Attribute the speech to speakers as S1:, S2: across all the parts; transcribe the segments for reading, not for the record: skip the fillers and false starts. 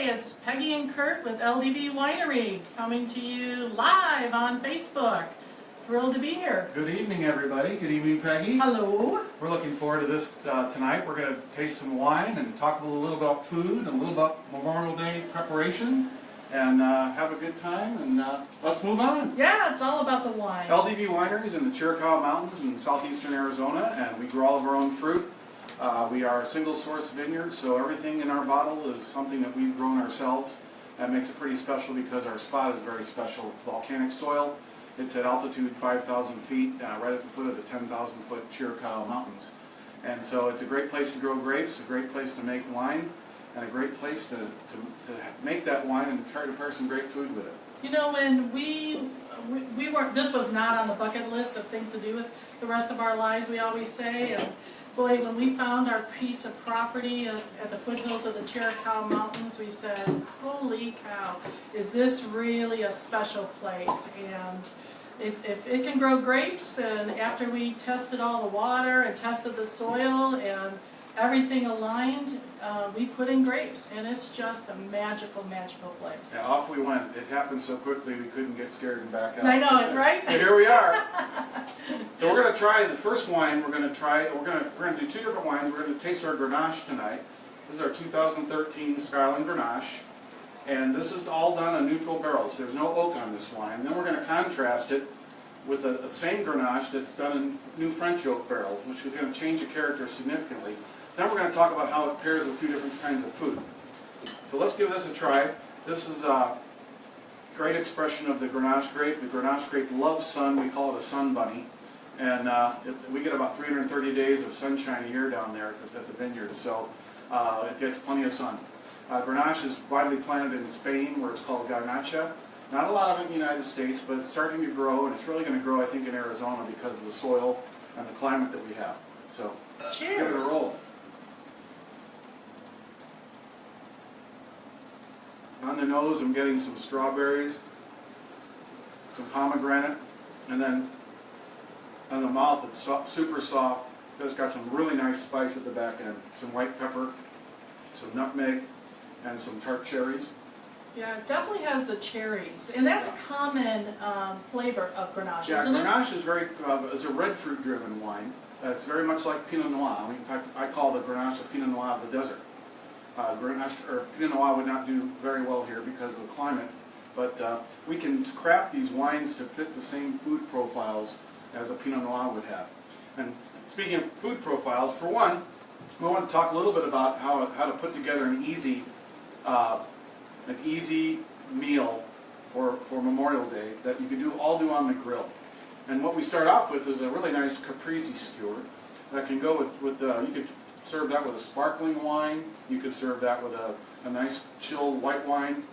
S1: it's Peggy and Curt with LDV Winery coming to you live on Facebook. Thrilled to be here.
S2: Good evening, everybody. Good evening, Peggy.
S1: Hello.
S2: We're looking forward to this tonight. We're going to taste some wine and talk a little about food and a little about Memorial Day preparation and have a good time, and let's move on.
S1: Yeah, it's all about the wine.
S2: LDV Wineries in the Chiricahua Mountains in southeastern Arizona, and we grow all of our own fruit. We are a single source vineyard, so everything in our bottle is something that we've grown ourselves. That makes it pretty special because our spot is very special. It's volcanic soil. It's at altitude 5,000 feet, right at the foot of the 10,000 foot Chiricahua Mountains. And so it's a great place to grow grapes, a great place to make wine, and a great place to make that wine and try to prepare some great food with it.
S1: You know, when we weren't, this was not on the bucket list of things to do with the rest of our lives, we always say. And boy, when we found our piece of property at the foothills of the Chiricahua Mountains, we said, holy cow, is this really a special place? And if it can grow grapes, and after we tested all the water and tested the soil and everything aligned, we put in grapes, and it's just a magical, magical place.
S2: Yeah, off we went. It happened so quickly we couldn't get scared and back out.
S1: I know it, right?
S2: So here we are. So we're going to try the first wine. We're going to do two different wines. We're going to taste our Grenache tonight. This is our 2013 Skyline Grenache, and this is all done on neutral barrels. There's no oak on this wine. Then we're going to contrast it with the same Grenache that's done in new French oak barrels, which is going to change the character significantly. Then we're going to talk about how it pairs with two different kinds of food. So let's give this a try. This is a great expression of the Grenache grape. The Grenache grape loves sun. We call it a sun bunny. And we get about 330 days of sunshine a year down there at the vineyard, so it gets plenty of sun. Grenache is widely planted in Spain, where it's called garnacha. Not a lot of it in the United States, but it's starting to grow, and it's really going to grow, I think, in Arizona because of the soil and the climate that we have. So
S1: cheers.
S2: Let's give it a roll. On the nose, I'm getting some strawberries, some pomegranate, and then on the mouth, it's super soft. It's got some really nice spice at the back end. Some white pepper, some nutmeg, and some tart cherries.
S1: Yeah, it definitely has the cherries, and that's a common flavor of Grenache,
S2: yeah,
S1: isn't it?
S2: Grenache is is a red fruit-driven wine. It's very much like Pinot Noir. In fact, I call the Grenache a Pinot Noir of the desert. Grenache or Pinot Noir would not do very well here because of the climate, but we can craft these wines to fit the same food profiles as a Pinot Noir would have. And speaking of food profiles, for one, we want to talk a little bit about how to put together an easy meal for Memorial Day that you can all do on the grill. And what we start off with is a really nice caprese skewer that can go with you could serve that with a sparkling wine. You could serve that with a nice chilled white wine,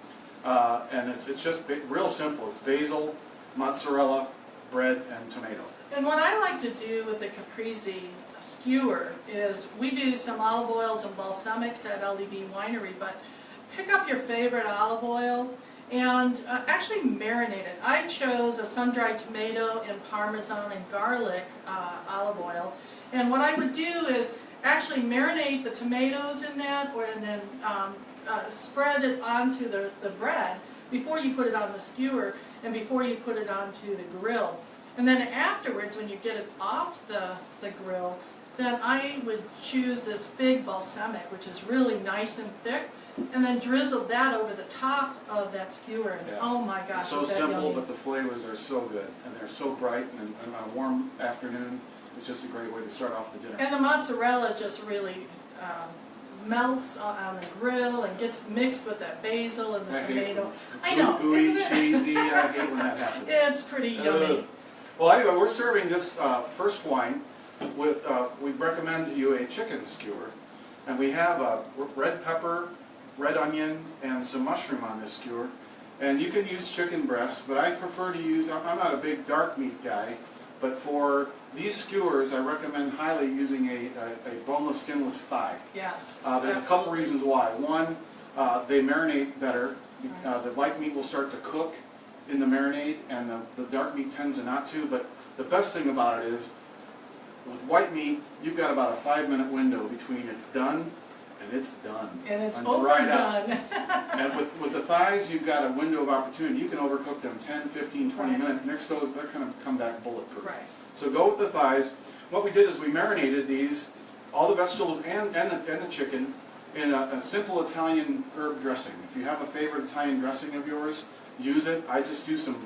S2: and it's just real simple. It's basil, mozzarella, bread, and tomato.
S1: And what I like to do with the caprese skewer is we do some olive oils and balsamics at LDV Winery, but pick up your favorite olive oil and actually marinate it. I chose a sun-dried tomato and Parmesan and garlic olive oil, and what I would do is actually marinate the tomatoes in that, and then spread it onto the bread before you put it on the skewer and before you put it onto the grill. And then afterwards, when you get it off the grill, then I would choose this fig balsamic, which is really nice and thick, and then drizzle that over the top of that skewer. And
S2: yeah.
S1: Oh my gosh,
S2: it's so
S1: is that
S2: simple,
S1: yummy.
S2: but the flavors are so good, and they're so bright, and on a warm afternoon, it's just a great way to start off the dinner.
S1: And the mozzarella just really melts on the grill and gets mixed with that basil and the tomato. I know,
S2: gooey,
S1: isn't it?
S2: cheesy. I hate when that happens.
S1: It's pretty yummy.
S2: Well, anyway, we're serving this first wine with, we recommend to you a chicken skewer. And we have red pepper, red onion, and some mushroom on this skewer. And you can use chicken breast, but I prefer to use, I'm not a big dark meat guy, but for these skewers, I recommend highly using a boneless, skinless thigh.
S1: Yes.
S2: There's a couple reasons why. One, they marinate better. The white meat will start to cook in the marinade, and the dark meat tends to not to. But the best thing about it is, with white meat, you've got about a 5-minute window between it's done and it's done.
S1: And it's
S2: dried
S1: overdone.
S2: And thighs, you've got a window of opportunity. You can overcook them 10, 15, 20
S1: Right.
S2: minutes, and they're going to come back bulletproof.
S1: Right.
S2: So go with the thighs. What we did is we marinated these, all the vegetables and the chicken, in a simple Italian herb dressing. If you have a favorite Italian dressing of yours, use it. I just use some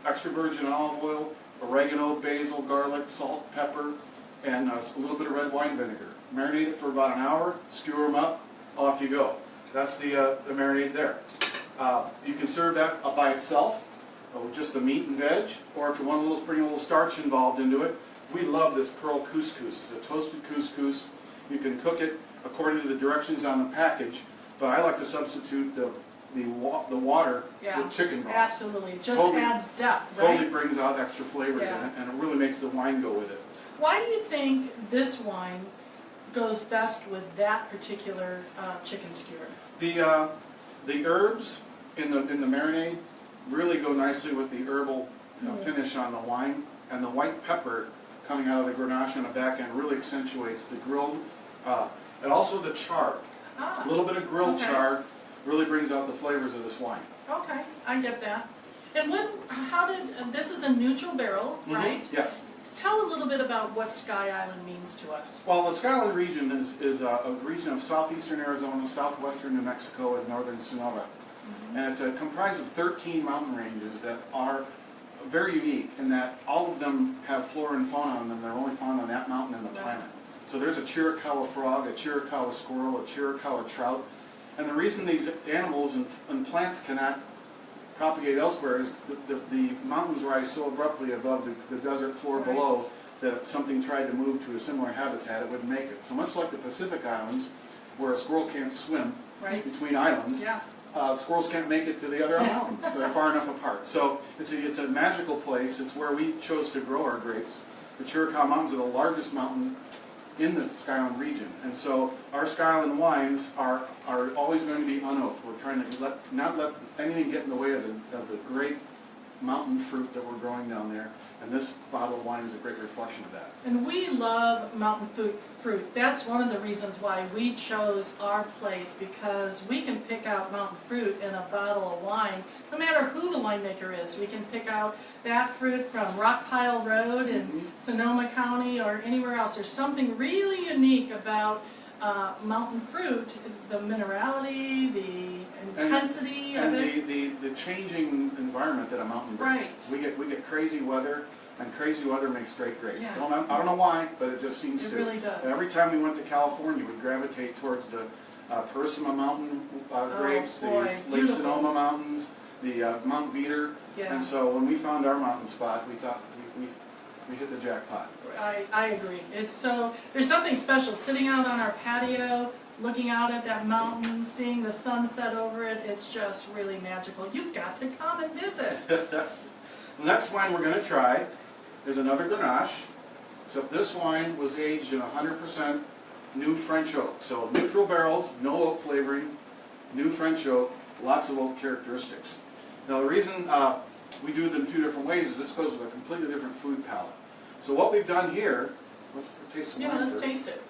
S2: extra virgin olive oil, oregano, basil, garlic, salt, pepper, and a little bit of red wine vinegar. Marinate it for about an hour, skewer them up, off you go. That's the marinade there. You can serve that by itself, with just the meat and veg, or if you want to bring a little starch involved into it. We love this pearl couscous. It's a toasted couscous. You can cook it according to the directions on the package, but I like to substitute the water with chicken broth.
S1: Absolutely. It just
S2: Totally-
S1: adds depth, right?
S2: Totally brings out extra flavors in it, and it really makes the wine go with it.
S1: Why do you think this wine goes best with that particular chicken skewer?
S2: The herbs in the marinade really go nicely with the herbal finish on the wine, and the white pepper coming out of the Grenache on the back end really accentuates the grilled, and also the char. A little bit of grilled char really brings out the flavors of this wine.
S1: Okay, I get that. And this is a neutral barrel, right?
S2: Yes.
S1: Tell a little bit about what Sky Island means to us.
S2: Well, the Sky Island region is a region of southeastern Arizona, southwestern New Mexico, and northern Sonora. And it's comprised of 13 mountain ranges that are very unique in that all of them have flora and fauna on them. They're only found on that mountain and the planet. So there's a Chiricahua frog, a Chiricahua squirrel, a Chiricahua trout. And the reason these animals and plants cannot propagate elsewhere is the mountains rise so abruptly above the desert floor below that if something tried to move to a similar habitat, it wouldn't make it. So much like the Pacific Islands, where a squirrel can't swim between islands, squirrels can't make it to the other mountains. They're far enough apart. So it's a magical place. It's where we chose to grow our grapes. The Chiricahua Mountains are the largest mountain in the Sky Island region, and so our Sky Island wines are always going to be unoaked. We're trying to not let anything get in the way of the great mountain fruit that we're growing down there, and this bottle of wine is a great reflection of that.
S1: And we love mountain fruit. That's one of the reasons why we chose our place, because we can pick out mountain fruit in a bottle of wine, no matter who the winemaker is. We can pick out that fruit from Rock Pile Road in Sonoma County or anywhere else. There's something really unique about mountain fruit, the minerality, the intensity of it.
S2: And the changing environment that a mountain brings.
S1: Right.
S2: We get crazy weather, and crazy weather makes great grapes.
S1: Yeah.
S2: I don't know why, but it just seems to.
S1: It really does.
S2: Every time we went to California, we gravitate towards the Purisima Mountain grapes, the Lake Sonoma Mountains, the Mount Veeder. And so when we found our mountain spot, we thought we hit the jackpot.
S1: I agree. There's something special sitting out on our patio, looking out at that mountain, seeing the sunset over it. It's just really magical. You've got to come and visit.
S2: The next wine we're going to try is another Grenache, except this wine was aged in 100% new French oak. So neutral barrels, no oak flavoring, new French oak, lots of oak characteristics. Now the reason we do them two different ways is this goes with a completely different food palette. So what we've done here, let's taste some wine
S1: let's
S2: first.
S1: taste it.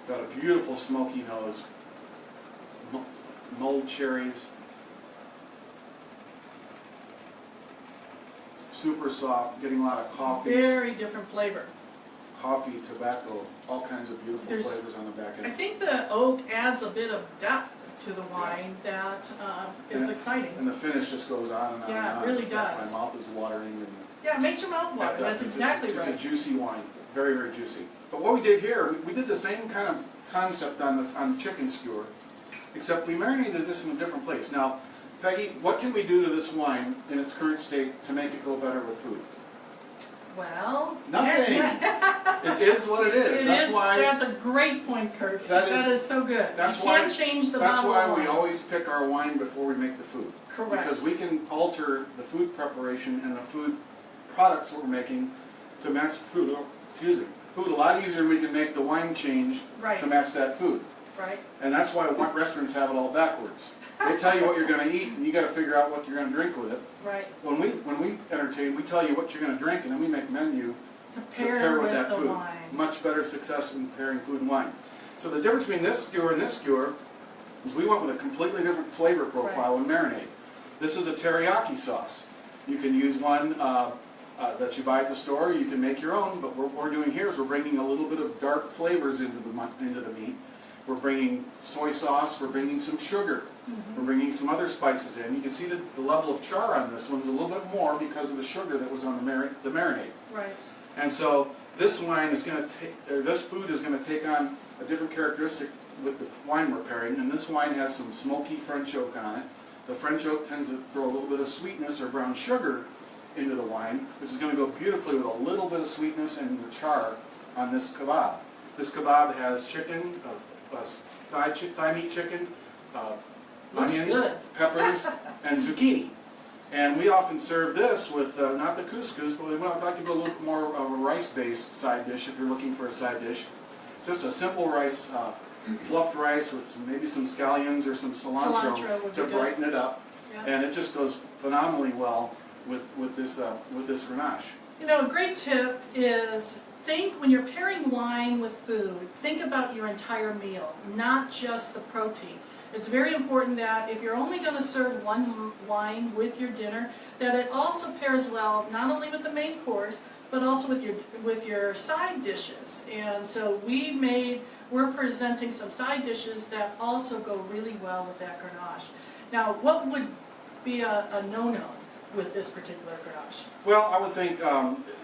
S2: Got a beautiful smoky nose, mulled cherries, super soft, getting a lot of coffee.
S1: Very different flavor.
S2: Coffee, tobacco, all kinds of beautiful flavors on the back end.
S1: I think the oak adds a bit of depth to the wine that is exciting.
S2: And the finish just goes on and on and on.
S1: Yeah, it really does.
S2: My mouth is watering. And
S1: Yeah, it makes your mouth water. That's exactly right.
S2: It's a juicy wine, very, very juicy. But what we did here, we did the same kind of concept on the chicken skewer, except we marinated this in a different place. Now, Peggy, what can we do to this wine in its current state to make it go better with food?
S1: Well,
S2: nothing. It is what it is.
S1: That's a great point, Curt. That is so good. You can't change the bottle of wine.
S2: That's why we always pick our wine before we make the food.
S1: Correct.
S2: Because we can alter the food preparation and the food products that we're making to match the food. Food a lot easier than we can make the wine change to match that food.
S1: Right.
S2: And that's why restaurants have it all backwards. They tell you what you're going to eat, and you got to figure out what you're going to drink with it.
S1: Right.
S2: When we entertain, we tell you what you're going to drink, and then we make a menu
S1: to pair with
S2: that food.
S1: Wine.
S2: Much better success in pairing food and wine. So the difference between this skewer and this skewer is we went with a completely different flavor profile and marinade. This is a teriyaki sauce. You can use one that you buy at the store. You can make your own, but what we're doing here is we're bringing a little bit of dark flavors into the meat. We're bringing soy sauce. We're bringing some sugar. We're bringing some other spices in. You can see the level of char on this one's a little bit more because of the sugar that was on the marinade.
S1: Right.
S2: And so this wine is going to take, or this food is going to take on a different characteristic with the wine we're pairing. And this wine has some smoky French oak on it. The French oak tends to throw a little bit of sweetness or brown sugar into the wine, which is going to go beautifully with a little bit of sweetness and the char on this kebab. This kebab has chicken, thigh meat chicken, onions, peppers, and zucchini. And we often serve this with not the couscous, but we might like to go a little more of a rice-based side dish if you're looking for a side dish. Just a simple rice, fluffed rice with maybe some scallions or some cilantro to brighten it up. Yep. And it just goes phenomenally well with this Grenache.
S1: You know, a great tip is when you're pairing wine with food, think about your entire meal, not just the protein. It's very important that if you're only going to serve one wine with your dinner, that it also pairs well not only with the main course, but also with your side dishes. And so we're presenting some side dishes that also go really well with that Grenache. Now, what would be a no-no with this particular Grenache?
S2: Well, I would think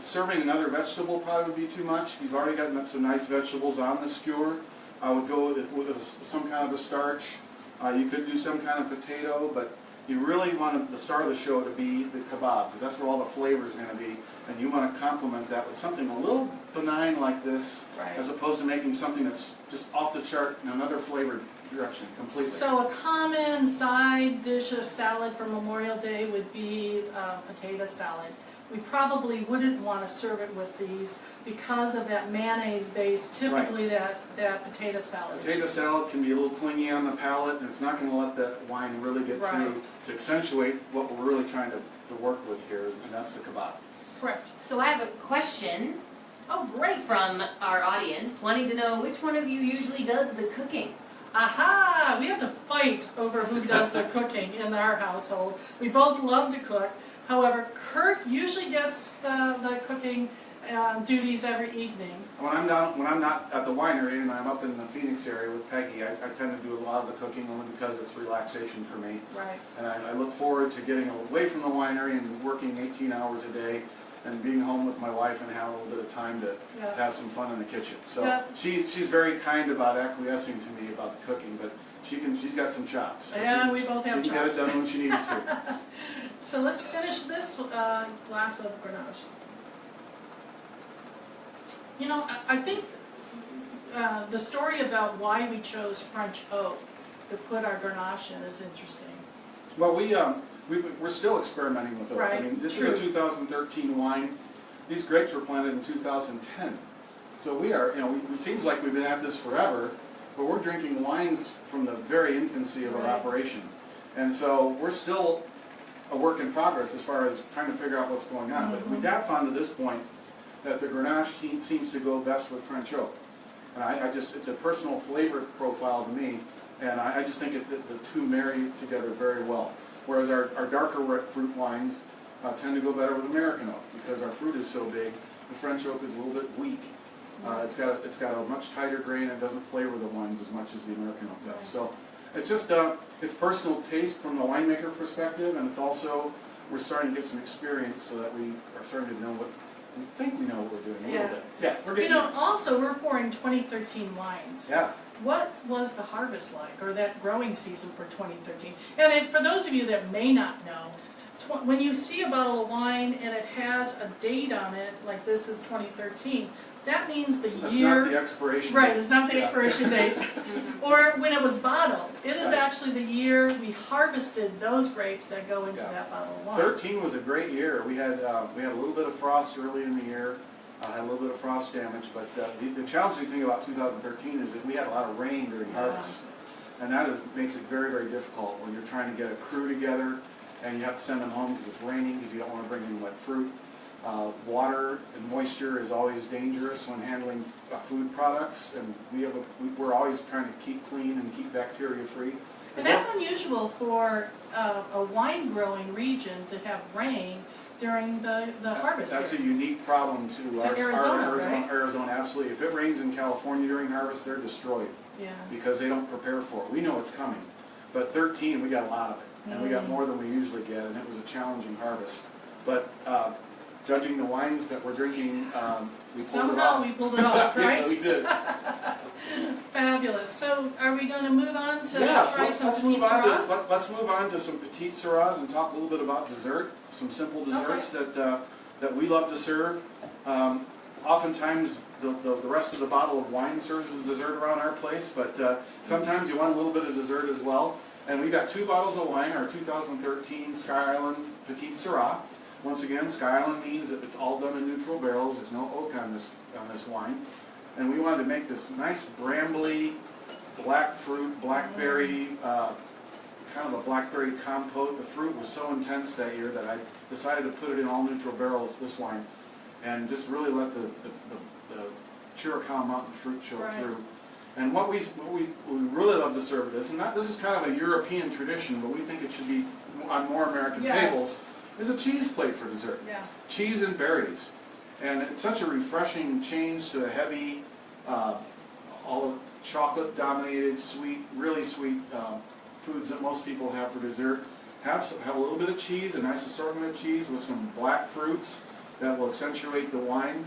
S2: serving another vegetable probably would be too much. We've already got some nice vegetables on the skewer. I would go with some kind of a starch. You could do some kind of potato, but you really want the star of the show to be the kebab, because that's where all the flavor is going to be, and you want to complement that with something a little benign like this, as opposed to making something that's just off the chart in another flavor direction completely.
S1: So a common side dish of salad for Memorial Day would be potato salad. We probably wouldn't want to serve it with these because of that mayonnaise base, typically that potato salad.
S2: Potato salad can be a little clingy on the palate, and it's not going to let that wine really get through to accentuate what we're really trying to work with here, and that's the kebab.
S1: Correct.
S3: So I have a question.
S1: Oh, great.
S3: From our audience, wanting to know which one of you usually does the cooking.
S1: Aha! We have to fight over who does the cooking in our household. We both love to cook. However, Curt usually gets the cooking duties every evening.
S2: When I'm not at the winery and I'm up in the Phoenix area with Peggy, I tend to do a lot of the cooking only because it's relaxation for me.
S1: Right.
S2: And I look forward to getting away from the winery and working 18 hours a day and being home with my wife and having a little bit of time to have some fun in the kitchen. So she's very kind about acquiescing to me about the cooking, but she's got some chops. So
S1: we both have chops.
S2: She can get it done when she needs to.
S1: So let's finish this glass of Grenache. You know, I think the story about why we chose French oak to put our Grenache in is interesting.
S2: Well, we're still experimenting with oak. I mean, this is a 2013 wine. These grapes were planted in 2010. So we are, it seems like we've been at this forever, but we're drinking wines from the very infancy of our operation. And so we're still a work in progress as far as trying to figure out what's going on. But we have found at this point that the Grenache seems to go best with French oak. And it's a personal flavor profile to me, and I just think the two marry together very well. Whereas our darker fruit wines tend to go better with American oak because our fruit is so big. The French oak is a little bit weak. It's got a much tighter grain and doesn't flavor the wines as much as the American oak does. So it's just it's personal taste from the winemaker perspective, and it's also we're starting to get some experience so that we are starting to know what we think we know what we're doing a little bit. Yeah, we're getting
S1: also we're pouring 2013 wines.
S2: Yeah.
S1: What was the harvest like, or that growing season for 2013? And for those of you that may not know, when you see a bottle of wine and it has a date on it, like this is 2013, that means the year.
S2: It's not the expiration date.
S1: Right, it's not the expiration date. Or when it was bottled. It is actually the year we harvested those grapes that go into that bottle of wine.
S2: 13 was a great year. We had a little bit of frost early in the year. Had a little bit of frost damage, but the challenging thing about 2013 is that we had a lot of rain during harvest, and that makes it very, very difficult when you're trying to get a crew together and you have to send them home because it's raining because you don't want to bring in wet fruit. Water and moisture is always dangerous when handling food products, and we're always trying to keep clean and keep bacteria free.
S1: And that's unusual for a wine growing region to have rain during the harvest.
S2: That's
S1: here.
S2: a unique problem to
S1: Arizona, right?
S2: Arizona, absolutely. If it rains in California during harvest, they're destroyed
S1: Yeah.
S2: because they don't prepare for it. We know it's coming, but 13, we got a lot of it, and we got more than we usually get, and it was a challenging harvest. But judging the wines that we're drinking, we pulled it off.
S1: Somehow we pulled it off, right?
S2: Yeah, we did.
S1: Fabulous. So are we going to move on to
S2: Yes,
S1: try some Petite Syrahs?
S2: let's move on to some Petite Syrahs and talk a little bit about dessert, some simple desserts that we love to serve. Oftentimes the rest of the bottle of wine serves as dessert around our place, but sometimes you want a little bit of dessert as well. And we've got 2 bottles of wine, our 2013 Sky Island Petite Syrah. Once again, Sky Island means that it's all done in neutral barrels. There's no oak on this wine. And we wanted to make this nice brambly, black fruit, blackberry, kind of a blackberry compote. The fruit was so intense that year that I decided to put it in all neutral barrels, this wine, and just really let the Chiricahua Mountain fruit show through. And what we really love to serve this, and this is kind of a European tradition, but we think it should be on more American tables, is a cheese plate for dessert.
S1: Yeah.
S2: Cheese and berries. And it's such a refreshing change to the heavy, all chocolate-dominated, sweet, really sweet foods that most people have for dessert. Have a little bit of cheese, a nice assortment of cheese with some black fruits that will accentuate the wine.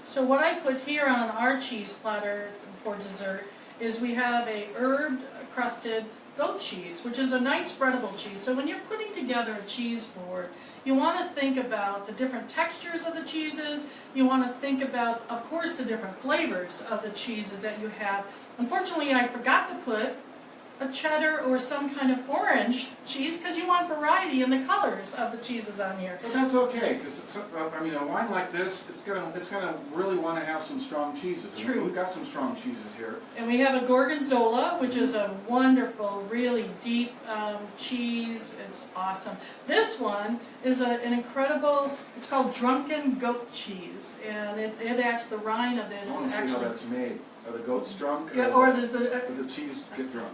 S1: So what I put here on our cheese platter for dessert is we have a herb crusted goat cheese, which is a nice spreadable cheese. So when you're putting together a cheese board, you want to think about the different textures of the cheeses. You want to think about, of course, the different flavors of the cheeses that you have. Unfortunately, I forgot to put a cheddar or some kind of orange cheese because you want variety in the colors of the cheeses on here.
S2: But that's okay, because I mean, a wine like this, it's gonna really want to have some strong cheeses.
S1: True.
S2: We've got some strong cheeses here.
S1: And we have a Gorgonzola, which is a wonderful, really deep cheese. It's awesome. This one is an incredible, it's called Drunken Goat Cheese. And it actually, the rind of it
S2: I want
S1: is
S2: to see
S1: actually...
S2: how that's made. Are the goats drunk?
S1: Yeah, or there's the...
S2: Or the cheese get drunk?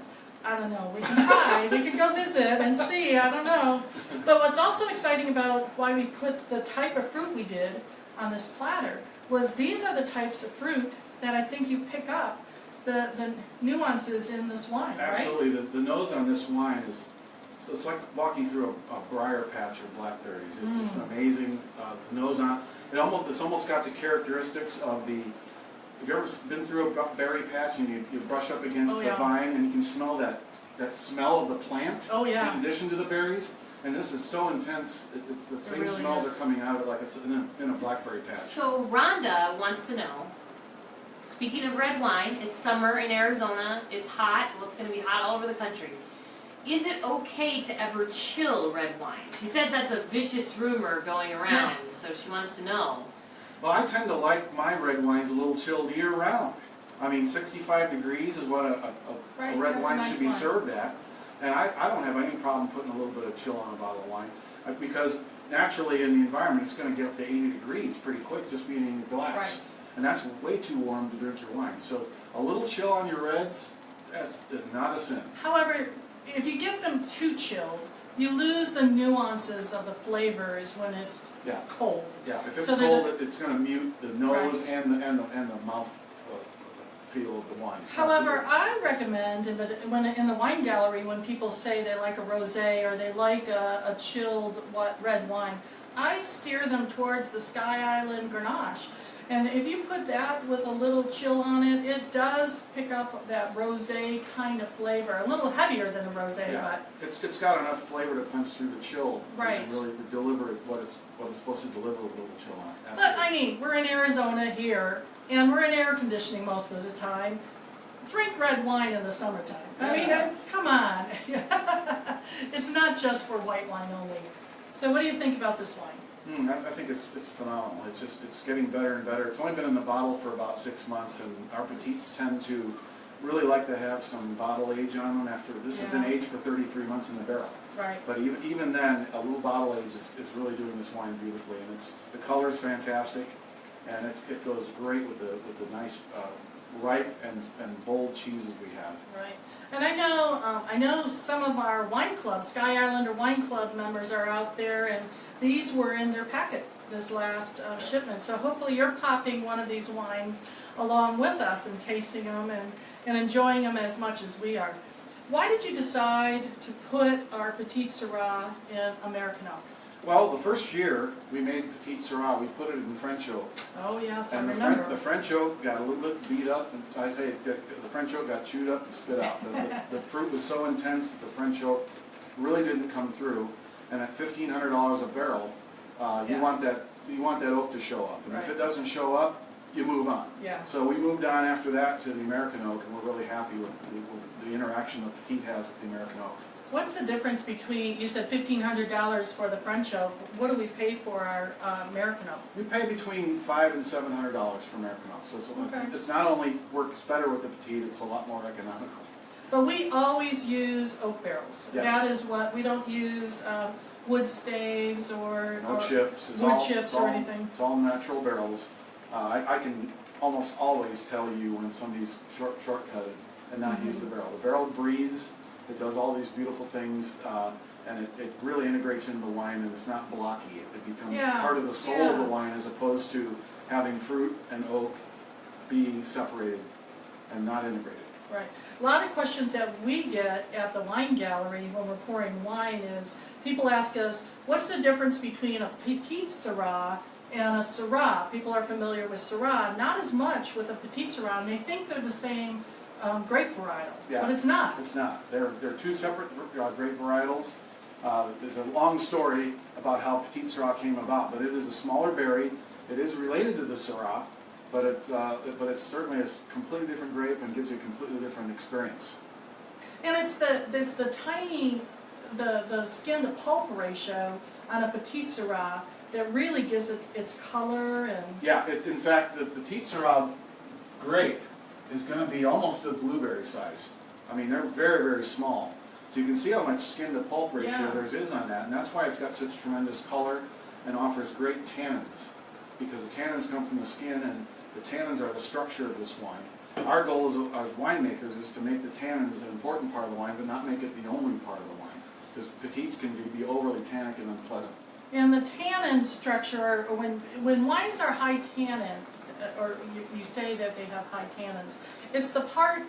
S1: I don't know. We can try. We can go visit and see. I don't know. But what's also exciting about why we put the type of fruit we did on this platter was these are the types of fruit that I think you pick up the nuances in this wine, right?
S2: Absolutely. The nose on this wine is, so it's like walking through a briar patch of blackberries. It's just an amazing nose on it. It's almost got the characteristics of the. Have you ever been through a berry patch and you brush up against the vine and you can smell that smell of the plant in addition to the berries? And this is so intense, the same
S1: really
S2: smells are coming out of it like it's in a blackberry patch.
S3: So Rhonda wants to know, speaking of red wine, it's summer in Arizona, it's hot, well it's going to be hot all over the country. Is it okay to ever chill red wine? She says that's a vicious rumor going around, so she wants to know.
S2: Well, I tend to like my red wines a little chilled year-round. I mean, 65 degrees is what a red wine should be served at. And I don't have any problem putting a little bit of chill on a bottle of wine. Because naturally in the environment, it's going to get up to 80 degrees pretty quick just being in your glass.
S1: Right.
S2: And that's way too warm to drink your wine. So a little chill on your reds, is not a sin.
S1: However, if you get them too chilled, you lose the nuances of the flavors when it's cold.
S2: Yeah, if it's
S1: So
S2: cold, it's going to mute the nose and the mouth feel of the wine.
S1: However, I recommend in the wine gallery when people say they like a rosé or they like a chilled red wine, I steer them towards the Sky Island Grenache. And if you put that with a little chill on it, it does pick up that rosé kind of flavor. A little heavier than a rosé, but
S2: it's got enough flavor to punch through the chill.
S1: Right.
S2: And really deliver what it's supposed to deliver with a little chill on it.
S1: But I mean, we're in Arizona here, and we're in air conditioning most of the time. Drink red wine in the summertime. I mean, come on. It's not just for white wine only. So what do you think about this wine?
S2: I think it's phenomenal. It's getting better and better. It's only been in the bottle for about 6 months, and our petites tend to really like to have some bottle age on them after, this has been
S1: Yeah.
S2: aged for 33 months in the barrel.
S1: Right.
S2: But even then, a little bottle age is really doing this wine beautifully, and the color is fantastic, and it goes great with the nice ripe and bold cheeses we have.
S1: Right. And I know some of our wine club, Sky Islander Wine Club members are out there, and these were in their packet this last shipment. So hopefully you're popping one of these wines along with us and tasting them and enjoying them as much as we are. Why did you decide to put our Petite Syrah in American oak?
S2: Well, the first year we made Petite Syrah, we put it in French oak.
S1: Oh yes, I
S2: And
S1: remember.
S2: the French oak got a little bit beat up, and I say the French oak got chewed up and spit out. The fruit was so intense that the French oak really didn't come through. And at $1,500 a barrel, you want that oak to show up. And if it doesn't show up, you move on.
S1: Yeah.
S2: So we moved on after that to the American oak, and we're really happy with the interaction that Petite has with the American oak.
S1: What's the difference between, you said $1,500 for the French oak, what do we pay for our American oak?
S2: We pay between $500 and $700 for American oak, so it's not only works better with the Petite, it's a lot more economical.
S1: But we always use oak barrels.
S2: Yes.
S1: That is what, we don't use wood staves or
S2: Chips.
S1: wood chips or anything.
S2: It's all natural barrels. I can almost always tell you when somebody's shortcutted and not use the barrel. The barrel breathes. It does all these beautiful things, and it really integrates into the wine, and it's not blocky. It becomes part of the soul of the wine, as opposed to having fruit and oak be separated and not integrated.
S1: Right. A lot of questions that we get at the wine gallery when we're pouring wine is, people ask us, what's the difference between a Petite Syrah and a Syrah? People are familiar with Syrah, not as much with a Petite Syrah, and they think they're the same grape varietal, but it's not.
S2: It's not. They're two separate grape varietals. There's a long story about how Petite Syrah came about, but it is a smaller berry. It is related to the Syrah, but it's certainly a completely different grape and gives you a completely different experience.
S1: And it's the tiny, the skin to pulp ratio on a Petite Syrah that really gives it its color and.
S2: Yeah, in fact, the Petite Syrah grape is going to be almost a blueberry size. I mean, they're very, very small. So you can see how much skin to pulp ratio there is on that, and that's why it's got such tremendous color and offers great tannins, because the tannins come from the skin, and the tannins are the structure of this wine. Our goal as winemakers is to make the tannins an important part of the wine, but not make it the only part of the wine, because Petites can be overly tannic and unpleasant.
S1: And the tannin structure, when wines are high tannin, or you say that they have high tannins, it's the part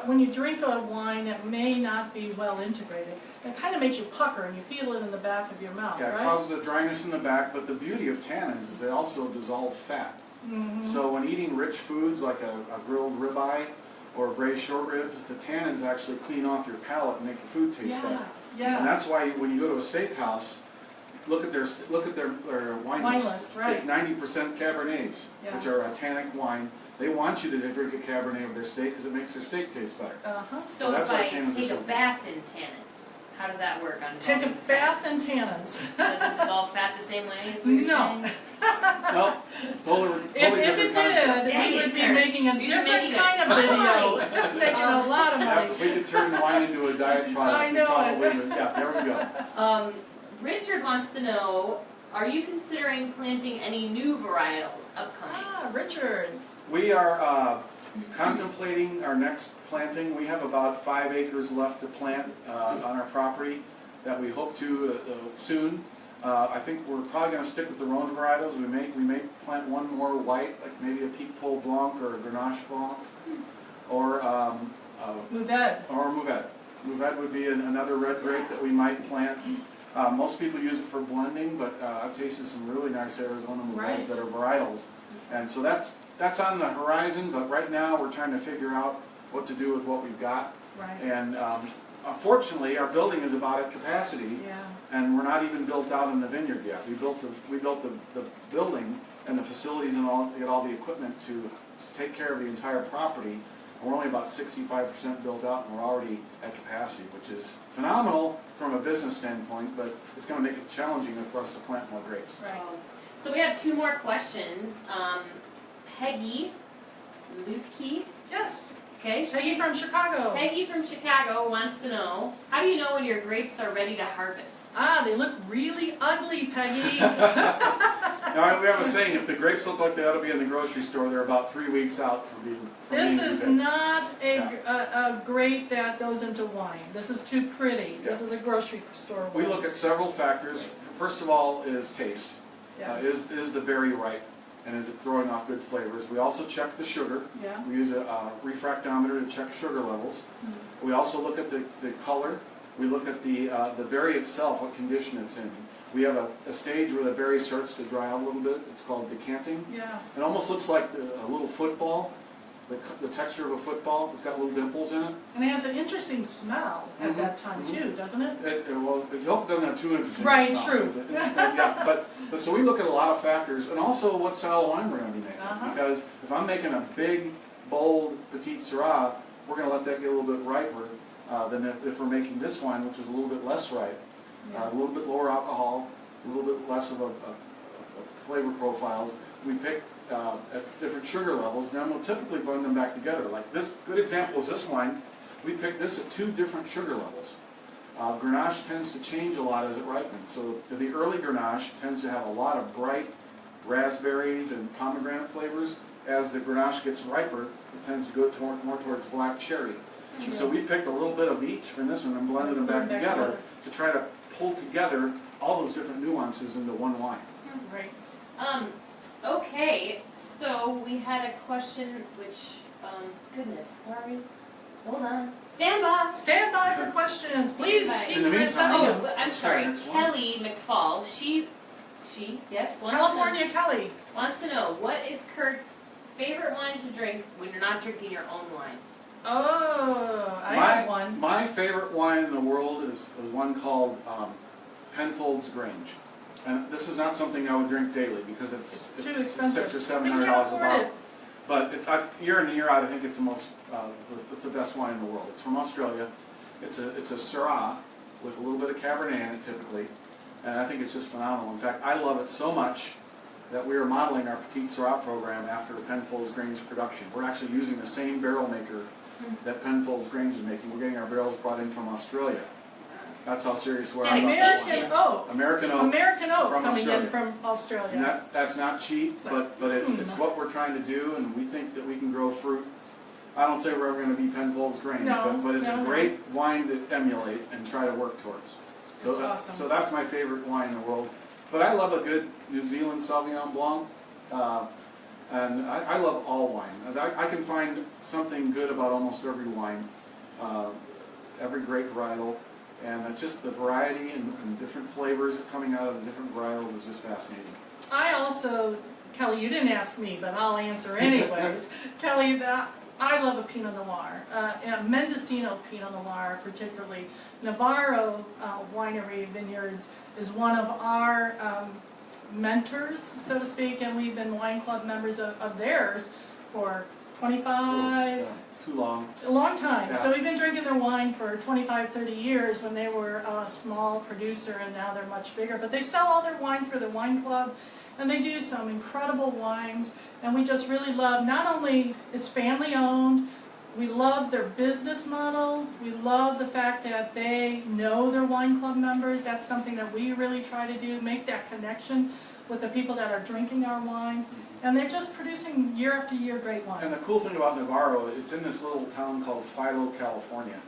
S1: when you drink a wine that may not be well integrated. It kind of makes you pucker, and you feel it in the back of your mouth,
S2: right?
S1: It
S2: causes a dryness in the back, but the beauty of tannins is they also dissolve fat. So when eating rich foods like a grilled ribeye or braised short ribs, the tannins actually clean off your palate and make your food taste better. And that's why when you go to a steakhouse, look at their wine list.
S1: Right.
S2: It's 90% Cabernets, which are a tannic wine. They want you to drink a Cabernet with their steak because it makes their steak taste better.
S3: So if I take a bath in tannins, how does that work?
S1: Take a bath in tannins.
S3: Does it dissolve fat the same way as what you're saying?
S2: No, it's totally
S1: If
S2: different
S1: it
S2: concept.
S1: did, we would be making a different kind of video. Making a lot of money.
S2: If we could turn wine into a diet product,
S1: I know it.
S2: there we go.
S3: Richard wants to know, are you considering planting any new varietals upcoming?
S1: Richard.
S2: We are contemplating our next planting. We have about 5 acres left to plant on our property that we hope to soon. I think we're probably going to stick with the Rhone varietals. We may plant one more white, like maybe a Picpoul Blanc or a Grenache Blanc, or
S1: Mourvedre.
S2: Mourvedre would be another red grape that we might plant. Most people use it for blending, but I've tasted some really nice Arizona Mourvedres that are varietals, and so that's on the horizon. But right now we're trying to figure out what to do with what we've got. And unfortunately, our building is about at capacity, and we're not even built out in the vineyard yet. We built the building and the facilities and get all the equipment to take care of the entire property. We're only about 65% built out, and we're already at capacity, which is phenomenal from a business standpoint, but it's going to make it challenging for us to plant more grapes.
S3: So we have 2 more questions. Peggy Lutke.
S1: Yes.
S3: Okay.
S1: Peggy from Chicago.
S3: Peggy from Chicago wants to know, how do you know when your grapes are ready to harvest?
S1: Ah, they look really ugly, Peggy.
S2: Now, we have a saying, if the grapes look like they ought to be in the grocery store, they're about 3 weeks out from being
S1: This is
S2: picked.
S1: not a grape that goes into wine. This is too pretty. This is a grocery store wine.
S2: We look at several factors. First of all is taste.
S1: Yeah.
S2: Is the berry ripe? And is it throwing off good flavors? We also check the sugar.
S1: Yeah.
S2: We use a refractometer to check sugar levels. We also look at the color. We look at the berry itself, what condition it's in. We have a stage where the berry starts to dry out a little bit. It's called decanting.
S1: Yeah.
S2: It almost looks like a little football, the texture of a football. It's got little dimples in it.
S1: And it has an interesting smell at that time too, doesn't it?
S2: Well, I hope it doesn't have too interesting
S1: Right,
S2: smell,
S1: true.
S2: 'cause yeah, but so we look at a lot of factors, and also what style of wine we're going to be making. Because if I'm making a big, bold Petite Syrah, we're going to let that get a little bit riper than if we're making this wine, which is a little bit less ripe, a little bit lower alcohol, a little bit less of a flavor profiles. We pick at different sugar levels, then we'll typically blend them back together. Like this, good example is this wine. We picked this at 2 different sugar levels. Grenache tends to change a lot as it ripens. So the early Grenache tends to have a lot of bright raspberries and pomegranate flavors. As the Grenache gets riper, it tends to go more towards black cherry. And so we picked a little bit of each from this one and blended them back together to try to pull together all those different nuances into one wine.
S1: Right.
S3: Okay, so we had a question which, goodness, sorry. Hold on. Stand by.
S1: Stand by for questions, please.
S3: by.
S1: Keep
S2: In the
S1: sending
S2: meantime-
S1: them.
S3: I'm sorry.
S2: Next one.
S3: Kelly McFall, she, yes,
S1: California Kelly.
S3: wants to know, what is Curt's favorite wine to drink when you're not drinking your own wine?
S1: Oh, I have one.
S2: My favorite wine in the world is one called Penfolds Grange. And this is not something I would drink daily because it's
S1: too expensive.
S2: $600 or
S1: We
S2: $700
S1: can't
S2: a
S1: afford
S2: bottle.
S1: it.
S2: But year in and year out, I think it's it's the best wine in the world. It's from Australia. It's a Syrah with a little bit of Cabernet in it typically, and I think it's just phenomenal. In fact, I love it so much that we are modeling our Petite Syrah program after Penfolds Grange production. We're actually using the same barrel maker that Penfolds Grange is making. We're getting our barrels brought in from Australia. That's how serious we are about this wine.
S1: American oak.
S2: American oak.
S1: American oak
S2: from
S1: coming
S2: Australia.
S1: in from Australia.
S2: And that's not cheap, but it's what we're trying to do, and we think that we can grow fruit. I don't say we're ever going to be Penfolds Grange, but it's a great wine to emulate and try to work towards.
S1: That's awesome.
S2: So that's my favorite wine in the world. But I love a good New Zealand Sauvignon Blanc, and I love all wine. I can find something good about almost every wine, every grape varietal. And it's just the variety and different flavors coming out of the different varietals is just fascinating.
S1: I also, Kelly, you didn't ask me, but I'll answer anyways. Kelly, I love a Pinot Noir, and Mendocino Pinot Noir particularly. Navarro Winery Vineyards is one of our mentors, so to speak, and we've been wine club members of theirs for 25...
S2: Too long.
S1: A long time.
S2: Yeah.
S1: So we've been drinking their wine for 25, 30 years when they were a small producer, and now they're much bigger. But they sell all their wine through the wine club, and they do some incredible wines. And we just really love, not only it's family owned, we love their business model. We love the fact that they know their wine club members. That's something that we really try to do, make that connection with the people that are drinking our wine. And they're just producing year after year great wine.
S2: And the cool thing about Navarro, it's in this little town called Philo, California.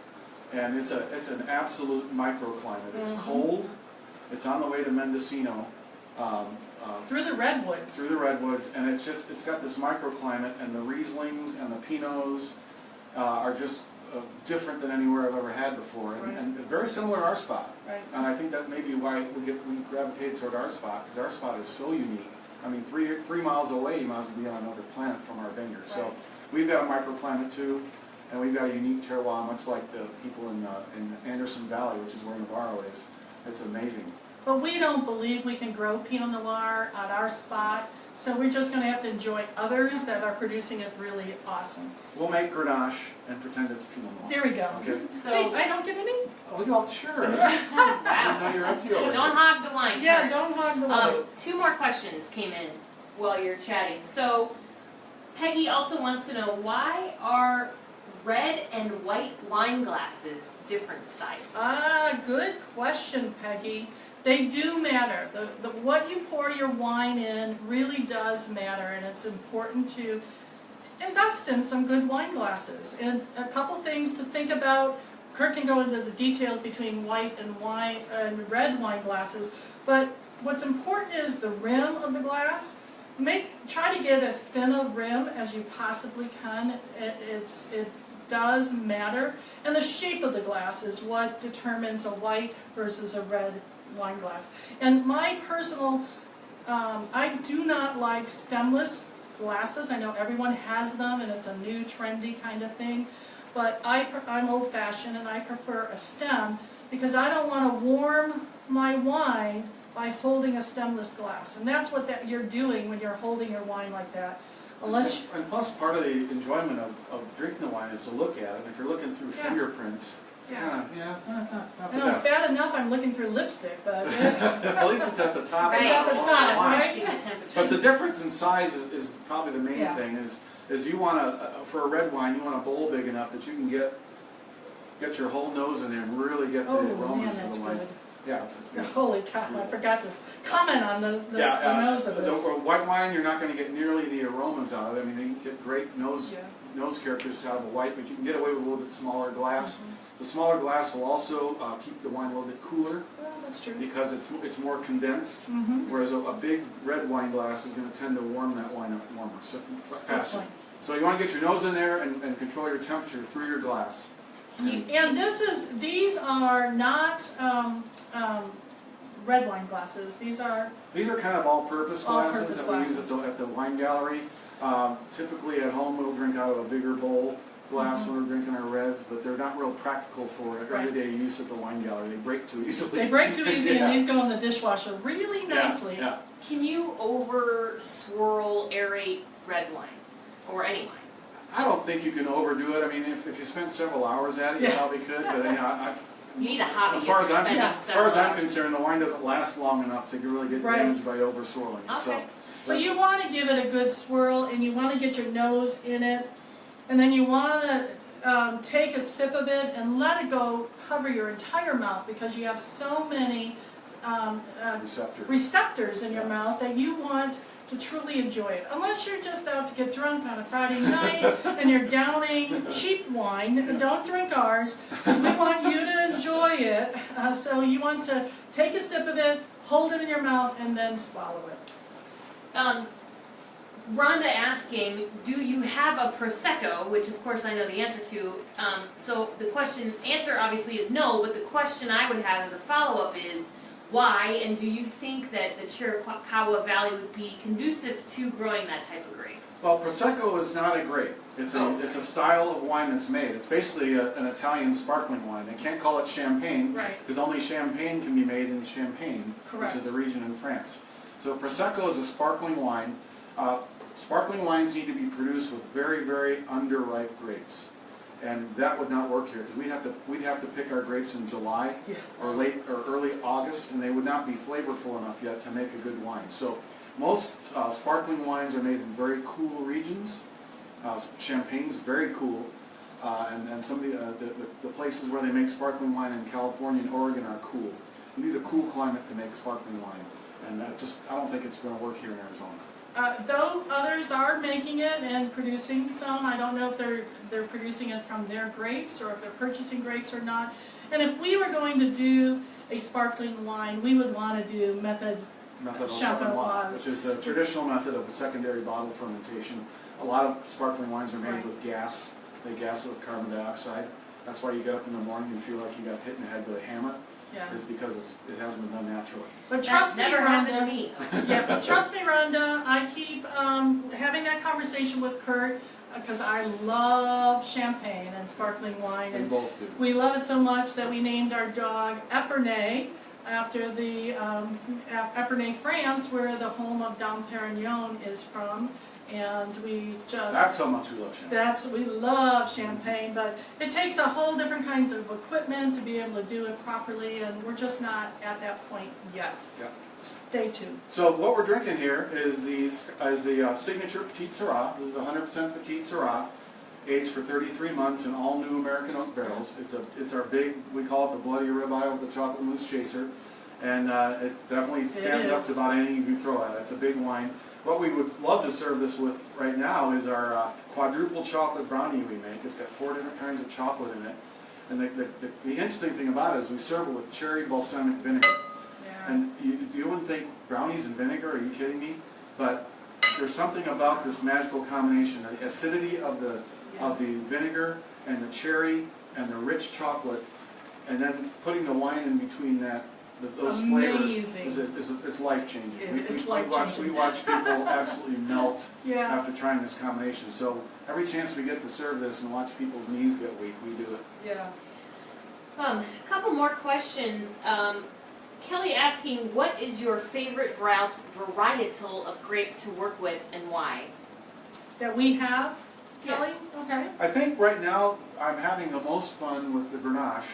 S2: And it's an absolute microclimate. It's cold. It's on the way to Mendocino.
S1: Through the redwoods.
S2: Through the redwoods. And it's got this microclimate, and the Rieslings and the Pinots are just different than anywhere I've ever had before. And very similar to our spot.
S1: Right.
S2: And I think that may be why we gravitated toward our spot, because our spot is so unique. I mean, 3 miles away, you might as well be on another planet from our vineyard. Right. So we've got a microclimate too, and we've got a unique terroir, much like the people in Anderson Valley, which is where Navarro is. It's amazing.
S1: But we don't believe we can grow Pinot Noir at our spot, so we're just going to have to enjoy others that are producing it really awesome.
S2: We'll make Grenache and pretend it's Pinot Noir.
S1: There we go.
S2: Okay.
S3: So,
S1: Wait, I don't get any?
S2: Oh, well, sure.
S3: wow.
S2: No, you're empty over
S3: Don't hog the wine.
S1: Yeah,
S3: Curt.
S1: don't hog the wine.
S3: 2 more questions came in while you're chatting. So, Peggy also wants to know, why are red and white wine glasses different sizes?
S1: Good question, Peggy. They do matter. What you pour your wine in really does matter, and it's important to invest in some good wine glasses. And a couple things to think about. Curt can go into the details between white and red wine glasses, but what's important is the rim of the glass. Try to get as thin a rim as you possibly can. It does matter, and the shape of the glass is what determines a white versus a red wine glass. And my personal, I do not like stemless glasses. I know everyone has them, and it's a new trendy kind of thing, but I'm old-fashioned, and I prefer a stem because I don't want to warm my wine by holding a stemless glass, and that's what you're doing when you're holding your wine like that.
S2: And plus, part of the enjoyment of drinking the wine is to look at it. If you're looking through fingerprints, it's kind of, it's not the
S1: I know
S2: best.
S1: it's bad enough I'm looking through lipstick, but
S2: At least it's at the top.
S3: Right,
S1: It's at the
S3: it's
S1: top,
S3: not
S1: right?
S3: affecting the temperature.
S2: But the difference in size is probably the main
S1: Yeah.
S2: thing. Is you want to, for a red wine, you want a bowl big enough that you can get your whole nose in there and really get the
S1: oh man,
S2: aromas of
S1: that's
S2: the wine.
S1: good.
S2: Yeah, it's beautiful.
S1: Holy cow, I forgot to comment on the nose of
S2: The
S1: this.
S2: white wine, you're not going to get nearly the aromas out of it. I mean, you can get great nose characters out of a white, but you can get away with a little bit smaller glass. The smaller glass will also keep the wine a little bit cooler
S1: Well, that's true.
S2: because it's more condensed, whereas a big red wine glass is going to tend to warm that wine up warmer, so faster.
S1: Good point.
S2: So you want to get your nose in there and control your temperature through your glass.
S1: And these are not red wine glasses. These are
S2: kind of all-purpose
S1: All-purpose
S2: glasses that we use
S1: glasses.
S2: at the wine gallery. Typically at home we'll drink out of a bigger bowl glass when we're drinking our reds, but they're not real practical for everyday use at the wine gallery. They break too easily.
S1: they break too easy,
S2: Yeah.
S1: and these go in the dishwasher really nicely.
S2: Yeah.
S3: Can you over swirl aerate red wine or any wine?
S2: I don't think you can overdo it. I mean, if you spent several hours at it, you probably could, but
S3: You need a hobby.
S2: as far
S3: if
S2: as
S3: you're
S2: I'm,
S3: spending
S2: as far
S3: several
S2: as I'm
S3: hours.
S2: concerned, the wine doesn't last long enough to really get
S1: Right.
S2: damaged by over swirling.
S3: Okay.
S2: So,
S1: But you want to give it a good swirl, and you want to get your nose in it, and then you want to take a sip of it and let it go cover your entire mouth because you have so many receptors in your mouth that you want to truly enjoy it. Unless you're just out to get drunk on a Friday night and you're downing cheap wine, don't drink ours because we want you to enjoy it. So you want to take a sip of it, hold it in your mouth, and then swallow it.
S3: Rhonda asking, do you have a Prosecco, which of course I know the answer to. So the answer obviously is no, but the question I would have as a follow-up is, why, and do you think that the Chiricahua Valley would be conducive to growing that type of grape?
S2: Well, Prosecco is not a grape. It's a style of wine that's made. It's basically an Italian sparkling wine. They can't call it champagne because only champagne can be made in Champagne, which is the region in France. So Prosecco is a sparkling wine. Sparkling wines need to be produced with very, very underripe grapes. And that would not work here because we'd have to pick our grapes in July or early August, and they would not be flavorful enough yet to make a good wine. So most sparkling wines are made in very cool regions. Champagne's very cool, and some of the places where they make sparkling wine in California and Oregon are cool. You need a cool climate to make sparkling wine, and I don't think it's going to work here in Arizona.
S1: Though others are making it and producing some, I don't know if they're producing it from their grapes or if they're purchasing grapes or not. And if we were going to do a sparkling wine, we would want to do method champenoise,
S2: which is the traditional method of a secondary bottle fermentation. A lot of sparkling wines are made with gas. They gas it with carbon dioxide. That's why you get up in the morning and feel like you got hit in the head with a hammer. Is because it hasn't been done naturally.
S1: But trust me,
S3: never happened to
S1: Rhonda.
S3: me.
S1: But trust me, Rhonda. I keep having that conversation with Curt because I love champagne and sparkling wine.
S2: We both do.
S1: We love it so much that we named our dog Epernay after the Epernay, France, where the home of Dom Perignon is from. And we just...
S2: That's how much we love champagne.
S1: We love champagne, but it takes a whole different kinds of equipment to be able to do it properly, and we're just not at that point yet. Stay tuned.
S2: So what we're drinking here is the signature Petite Syrah. This is 100% Petite Syrah. aged for 33 months in all new American oak barrels. It's our big, we call it the bloody ribeye with the chocolate mousse chaser, and it definitely stands up to about anything you throw at it. It's a big wine. What we would love to serve this with right now is our quadruple chocolate brownie we make. It's got 4 different kinds of chocolate in it. And the interesting thing about it is we serve it with cherry balsamic vinegar.
S1: Yeah.
S2: And you wouldn't think brownies and vinegar, are you kidding me? But there's something about this magical combination, the acidity of the vinegar and the cherry and the rich chocolate, and then putting the wine in between that, those flavors, it's life-changing.
S1: It's life-changing.
S2: We watch people absolutely melt
S1: Yeah.
S2: after trying this combination. So every chance we get to serve this and watch people's knees get weak, we do it.
S1: Yeah.
S3: A couple more questions. Kelly asking, what is your favorite varietal of grape to work with and why?
S1: That we have,
S3: Yeah.
S1: Kelly? Okay.
S2: I think right now I'm having the most fun with the Grenache.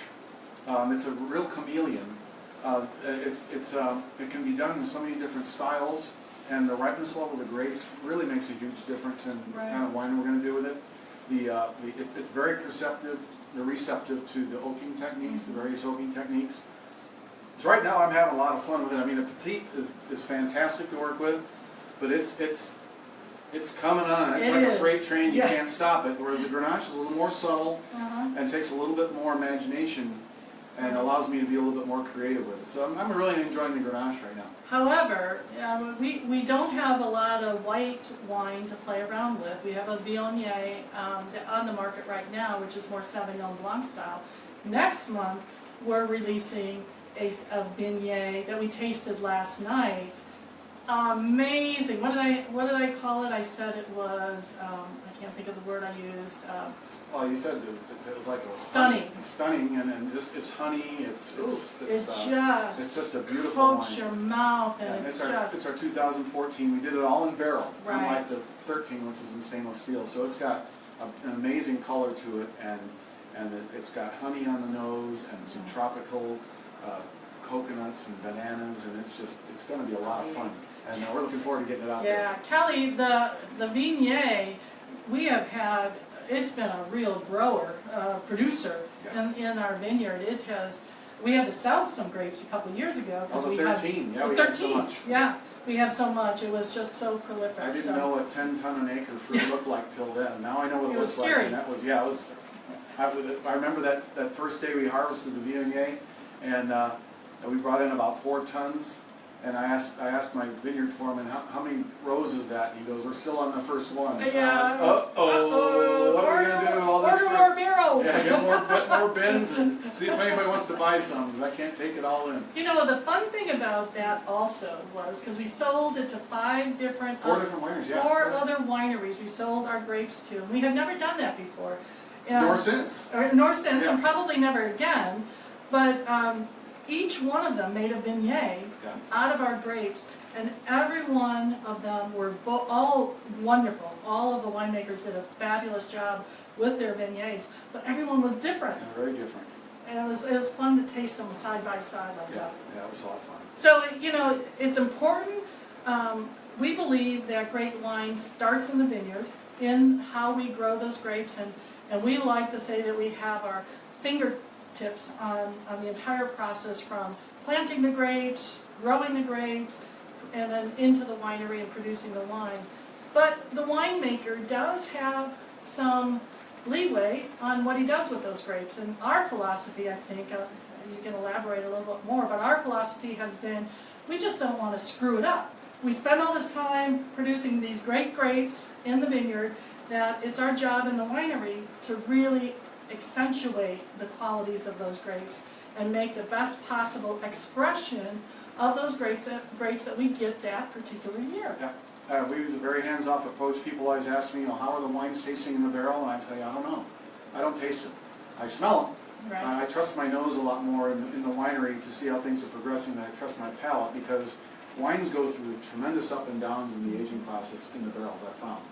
S2: It's a real chameleon. It can be done in so many different styles, and the ripeness level of the grapes really makes a huge difference in the kind of wine we're going to do with it. It's very receptive to the oaking techniques, the various oaking techniques. So right now I'm having a lot of fun with it. I mean, the Petite is fantastic to work with, but it's coming on. It's like a freight train, you can't stop it. Whereas the Grenache is a little more subtle and takes a little bit more imagination and allows me to be a little bit more creative with it. So I'm really enjoying the Grenache right now.
S1: However, we don't have a lot of white wine to play around with. We have a Viognier on the market right now, which is more Sauvignon Blanc style. Next month, we're releasing a Viognier that we tasted last night. Amazing. What did I call it? I said it was, I can't think of the word I used.
S2: Well, you said it was like a
S1: stunning.
S2: Stunning, and just it's honey. It's just a beautiful
S1: coats
S2: wine.
S1: your mouth, and
S2: it's our 2014. We did it all in barrel, unlike the 13, which was in stainless steel. So it's got an amazing color to it, and it's got honey on the nose and some tropical coconuts and bananas, and it's going to be a lot of fun. And we're looking forward to getting it out there.
S1: Yeah, Kelly, the Viognier, we have had. It's been a real grower, producer in our vineyard. We had to sell some grapes a couple of years ago because we
S2: 13,
S1: had 13.
S2: We had so much.
S1: Yeah, we had so much. It was just so prolific.
S2: I didn't know what 10 ton an acre fruit looked like till then. Now I know what it looks like.
S1: Scary.
S2: And that was I remember that first day we harvested the Viognier, and we brought in about 4 tons. And I asked my vineyard foreman, how many rows is that? And he goes, we're still on the first one.
S1: Yeah.
S2: Uh-oh, what are we going to do?
S1: Order more barrels.
S2: Yeah, get more bins and see if anybody wants to buy some, because I can't take it all in.
S1: You know, the fun thing about that also was, because we sold it to 4 different wineries, yeah. 4 other wineries we sold our grapes to. And we had never done that before.
S2: Nor since,
S1: and probably never again. But each one of them made a Viognier out of our grapes, and every one of them were all wonderful. All of the winemakers did a fabulous job with their Viogniers, but everyone was different.
S2: Yeah, very different.
S1: And it was fun to taste them side by side like that.
S2: Yeah, it was a lot of fun.
S1: So, you know, it's important. We believe that great wine starts in the vineyard, in how we grow those grapes, and we like to say that we have our fingertips on the entire process, from planting the grapes, growing the grapes, and then into the winery and producing the wine. But the winemaker does have some leeway on what he does with those grapes. And our philosophy, I think, you can elaborate a little bit more, but our philosophy has been, we just don't want to screw it up. We spend all this time producing these great grapes in the vineyard, that it's our job in the winery to really accentuate the qualities of those grapes and make the best possible expression of those grapes that we get that particular year.
S2: Yeah. We use a very hands-off approach. People always ask me, how are the wines tasting in the barrel? And I say, I don't know. I don't taste them. I smell them.
S1: Right.
S2: I trust my nose a lot more in the winery to see how things are progressing than I trust my palate, because wines go through tremendous up and downs in the aging process in the barrels, I've found.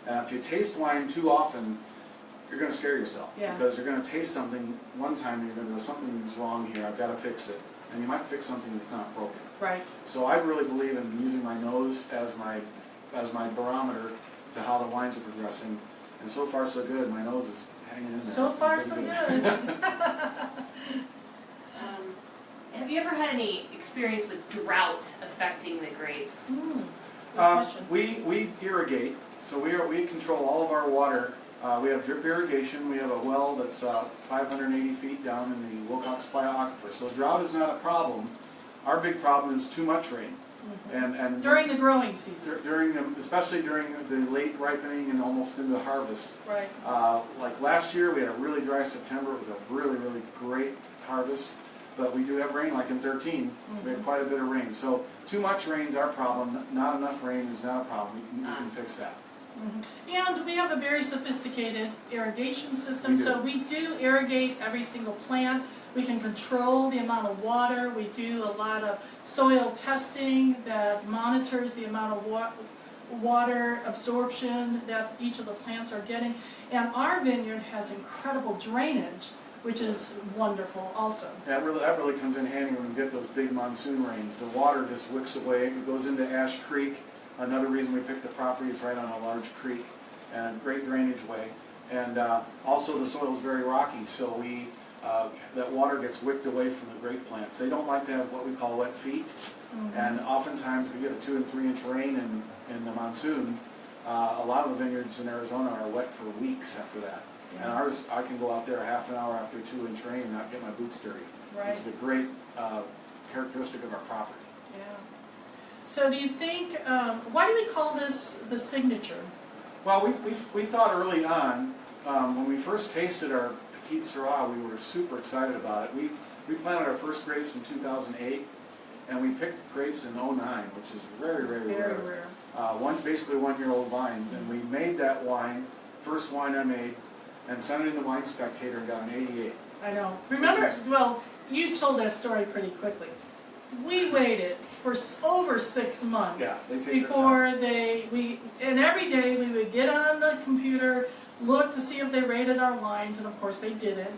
S2: And if you taste wine too often, you're going to scare yourself, because you're going to taste something one time and you're going to go, something's wrong here, I've got to fix it. And you might fix something that's not broken.
S1: Right.
S2: So I really believe in using my nose as my barometer to how the wines are progressing. And so far so good, my nose is hanging in there.
S1: So
S2: It's
S1: far
S2: been
S1: so good.
S3: Have you ever had any experience with drought affecting the grapes?
S1: Good question.
S2: We irrigate, so we control all of our water. We have drip irrigation. We have a well that's 580 feet down in the Wilcox Playa Aquifer. So drought is not a problem. Our big problem is too much rain. And
S1: During the growing season.
S2: especially during the late ripening and almost into harvest.
S1: Right.
S2: Like last year, we had a really dry September. It was a really, really great harvest. But we do have rain, like in 13. We had quite a bit of rain. So too much rain is our problem. Not enough rain is not a problem. We can fix that.
S1: And we have a very sophisticated irrigation system,
S2: We do.
S1: so we do irrigate every single plant. We can control the amount of water. We do a lot of soil testing that monitors the amount of water absorption that each of the plants are getting. And our vineyard has incredible drainage, which is wonderful also.
S2: That really comes in handy when we get those big monsoon rains. The water just wicks away. It goes into Ash Creek. Another reason we picked the property is right on a large creek and a great drainage way. And also the soil is very rocky, so that water gets wicked away from the grape plants. They don't like to have what we call wet feet. And oftentimes we get a 2 and 3 inch rain in the monsoon. A lot of the vineyards in Arizona are wet for weeks after that.
S1: Yeah.
S2: And ours, I can go out there a half an hour after a 2 inch rain and not get my boots dirty.
S1: Right.
S2: Which is a great characteristic of our property.
S1: Yeah. So do you think, why do we call this the signature?
S2: Well, we thought early on, when we first tasted our Petite Syrah, we were super excited about it. We planted our first grapes in 2008, and we picked grapes in 2009, which is very, very rare.
S1: Very rare.
S2: Basically 1-year-old vines, and we made that wine, first wine I made, and sent it in the Wine Spectator and got an 88.
S1: I know. Remember, well, you told that story pretty quickly. We waited for over 6 months
S2: They take
S1: before and every day we would get on the computer, look to see if they rated our wines, and of course they didn't.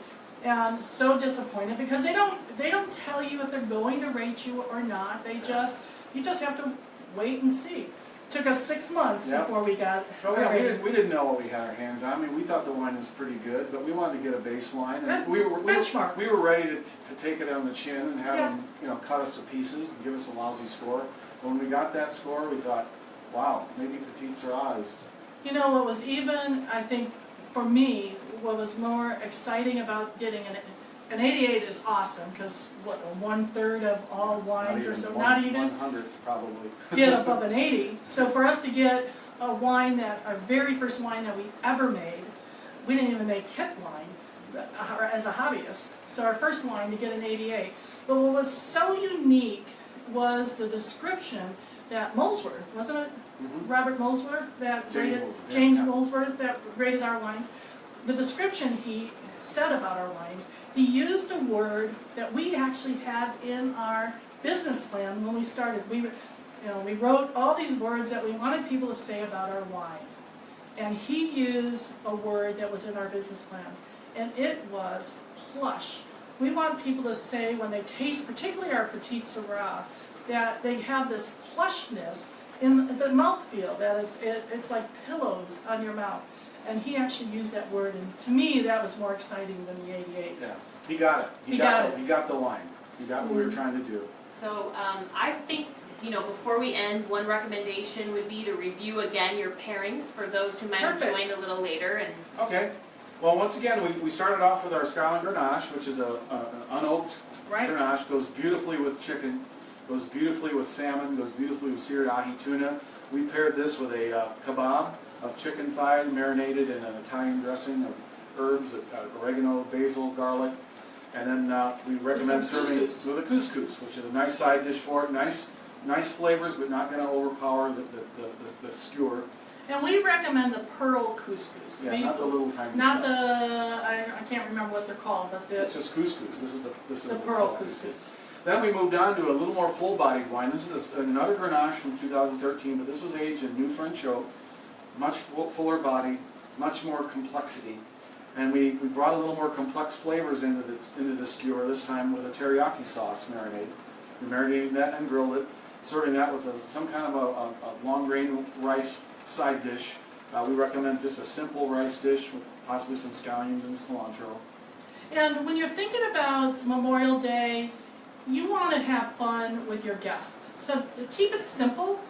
S1: And so disappointed because they don't tell you if they're going to rate you or not. You just have to wait and see. Took us 6 months before we got.
S2: Oh yeah, we didn't know what we had our hands on. I mean, we thought the wine was pretty good, but we wanted to get a baseline, and we were ready to take it on the chin and have them, cut us to pieces and give us a lousy score. When we got that score, we thought, wow, maybe Petite Syrah is.
S1: You know what was even, I think, for me, what was more exciting about getting an 88 is awesome because what, 1/3 of all wines or so, not even
S2: 100th probably
S1: get above an 80. So for us to get a wine our very first wine that we ever made, we didn't even make kit wine as a hobbyist. So our first wine to get an 88. But what was so unique was the description that Molesworth, wasn't it? Robert Molesworth that James Molesworth that rated our wines. The description he said about our wines, he used a word that we actually had in our business plan when we started. We wrote all these words that we wanted people to say about our wine. And he used a word that was in our business plan, and it was plush. We want people to say when they taste, particularly our Petite Syrah, that they have this plushness in the mouthfeel, that it's like pillows on your mouth. And he actually used that word, and to me that was more exciting than the 88.
S2: Yeah, he got it. He got the line. He got what we were trying to do.
S3: So I think, before we end, one recommendation would be to review again your pairings for those who might have joined a little later.
S2: Okay. Well, once again, we started off with our Scotland Grenache, which is an unoaked Grenache. Goes beautifully with chicken, goes beautifully with salmon, goes beautifully with seared ahi tuna. We paired this with a kebab of chicken thigh marinated in an Italian dressing of herbs, oregano, basil, garlic. And then we recommend serving it with a couscous, which is a nice side dish for it. Nice flavors, but not going to overpower the skewer.
S1: And we recommend the pearl couscous.
S2: Yeah, not the little tiny
S1: Not
S2: stuff.
S1: I can't remember what they're called, but
S2: it's just couscous. This is
S1: the pearl couscous.
S2: Then we moved on to a little more full-bodied wine. This is another Grenache from 2013, but this was aged in New French oak, much fuller body, much more complexity. And we brought a little more complex flavors into the skewer, this time with a teriyaki sauce marinade. We marinated that and grilled it, serving that with some kind of a long grain rice side dish We recommend just a simple rice dish with possibly some scallions and cilantro.
S1: And when you're thinking about Memorial Day, you want to have fun with your guests. So keep it simple.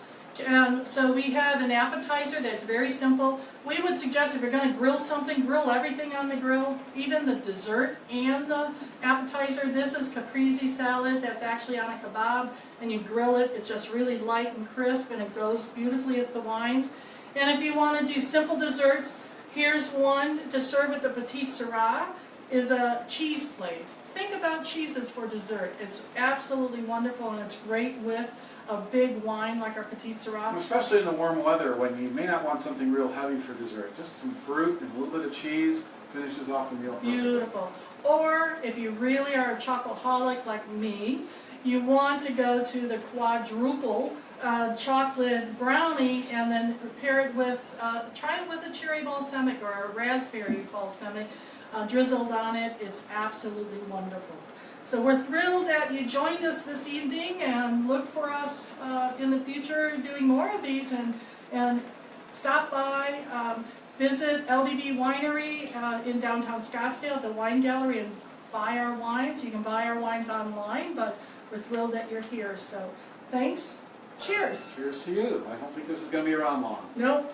S1: So we have an appetizer that's very simple. We would suggest if you're going to grill something, grill everything on the grill, even the dessert and the appetizer. This is caprese salad that's actually on a kebab, and you grill it. It's just really light and crisp, and it goes beautifully with the wines. And if you want to do simple desserts, here's one to serve with the Petite Sirah, is a cheese plate. Think about cheeses for dessert. It's absolutely wonderful, and it's great with a big wine like our Petite Sirah.
S2: Especially in the warm weather when you may not want something real heavy for dessert. Just some fruit and a little bit of cheese finishes off the meal perfectly.
S1: Beautiful. Or if you really are a chocoholic like me, you want to go to the quadruple chocolate brownie and then pair it with, try it with a cherry balsamic or a raspberry balsamic drizzled on it. It's absolutely wonderful. So we're thrilled that you joined us this evening, and look for us in the future doing more of these, and stop by, visit LDV Winery in downtown Scottsdale at the Wine Gallery and buy our wines. You can buy our wines online, but we're thrilled that you're here. So thanks. Cheers.
S2: Cheers to you. I don't think this is going to be around long.
S1: Nope.